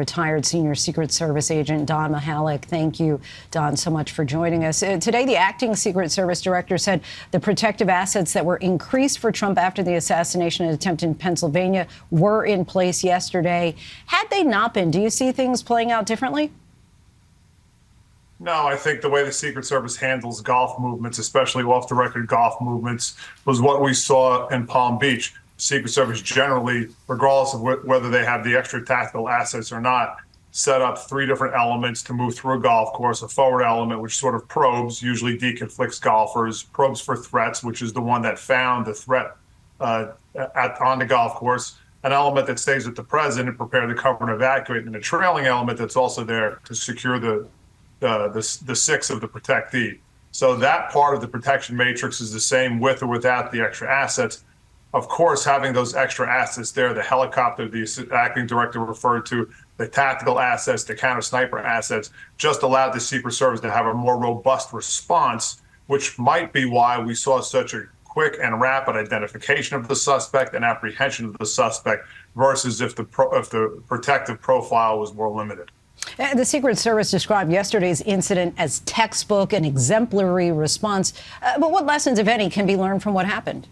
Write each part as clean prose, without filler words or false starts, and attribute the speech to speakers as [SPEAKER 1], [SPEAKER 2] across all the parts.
[SPEAKER 1] Retired senior Secret Service agent Don Mihalek. Thank you, Don, so much for joining us. Today, the acting Secret Service director said the protective assets that were increased for Trump after the assassination attempt in Pennsylvania were in place yesterday. Had they not been, do you see things playing out differently?
[SPEAKER 2] No, I think the way the Secret Service handles golf movements, especially off-the-record golf movements, was what we saw in Palm Beach. Secret Service generally, regardless of whether they have the extra tactical assets or not, set up 3 different elements to move through a golf course. A forward element, which sort of probes, usually deconflicts golfers, probes for threats, which is the one that found the threat on the golf course. An element that stays with the president, prepare to cover and evacuate, and a trailing element that's also there to secure the 6 of the protectee. So that part of the protection matrix is the same with or without the extra assets. Of course, having those extra assets there, the helicopter the acting director referred to, the tactical assets, the counter sniper assets, just allowed the Secret Service to have a more robust response, which might be why we saw such a quick and rapid identification of the suspect and apprehension of the suspect versus if the protective profile was more limited.
[SPEAKER 1] The Secret Service described yesterday's incident as textbook and exemplary response. But what lessons, if any, can be learned from what happened?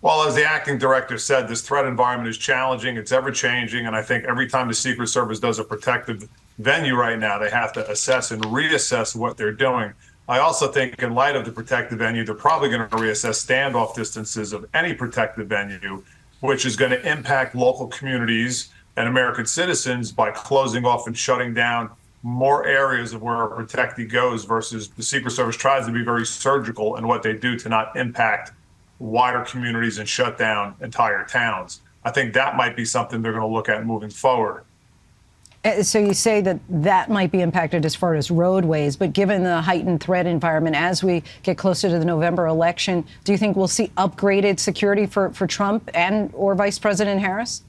[SPEAKER 2] Well, as the acting director said, this threat environment is challenging. It's ever changing. And I think every time the Secret Service does a protective venue right now, they have to assess and reassess what they're doing. I also think in light of the protective venue, they're probably going to reassess standoff distances of any protective venue, which is going to impact local communities and American citizens by closing off and shutting down more areas of where a protectee goes versus the Secret Service tries to be very surgical in what they do to not impact wider communities and shut down entire towns. I think that might be something they're going to look at moving forward.
[SPEAKER 1] So you say that that might be impacted as far as roadways, but given the heightened threat environment as we get closer to the November election, do you think we'll see upgraded security for Trump and or Vice President Harris?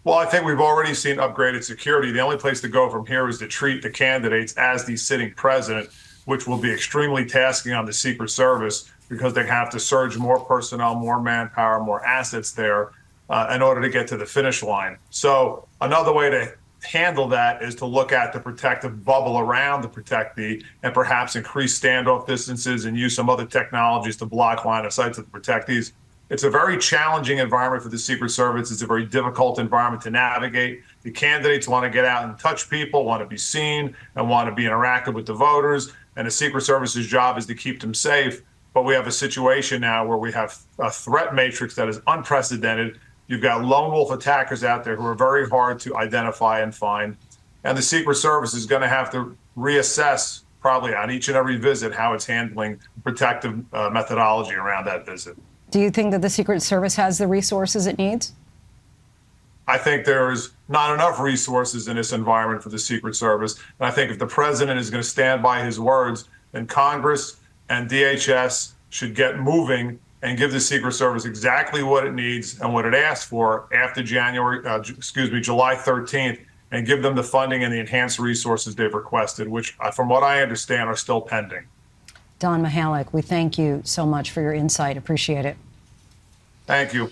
[SPEAKER 2] Well, I think we've already seen upgraded security. The only place to go from here is to treat the candidates as the sitting president, which will be extremely tasking on the Secret Service because they have to surge more personnel, more manpower, more assets there in order to get to the finish line. So another way to handle that is to look at the protective bubble around the protectee and perhaps increase standoff distances and use some other technologies to block line of sight to the protectees. It's a very challenging environment for the Secret Service. It's a very difficult environment to navigate. The candidates want to get out and touch people, want to be seen, and want to be interactive with the voters. And the Secret Service's job is to keep them safe. But we have a situation now where we have a threat matrix that is unprecedented. You've got lone wolf attackers out there who are very hard to identify and find. And the Secret Service is going to have to reassess probably on each and every visit how it's handling protective methodology around that visit.
[SPEAKER 1] Do you think that the Secret Service has the resources it needs?
[SPEAKER 2] I think there's not enough resources in this environment for the Secret Service. And I think if the president is going to stand by his words, then Congress and DHS should get moving and give the Secret Service exactly what it needs and what it asked for after July 13th, and give them the funding and the enhanced resources they've requested, which, from what I understand, are still pending.
[SPEAKER 1] Don Mihalek, we thank you so much for your insight. Appreciate it.
[SPEAKER 2] Thank you.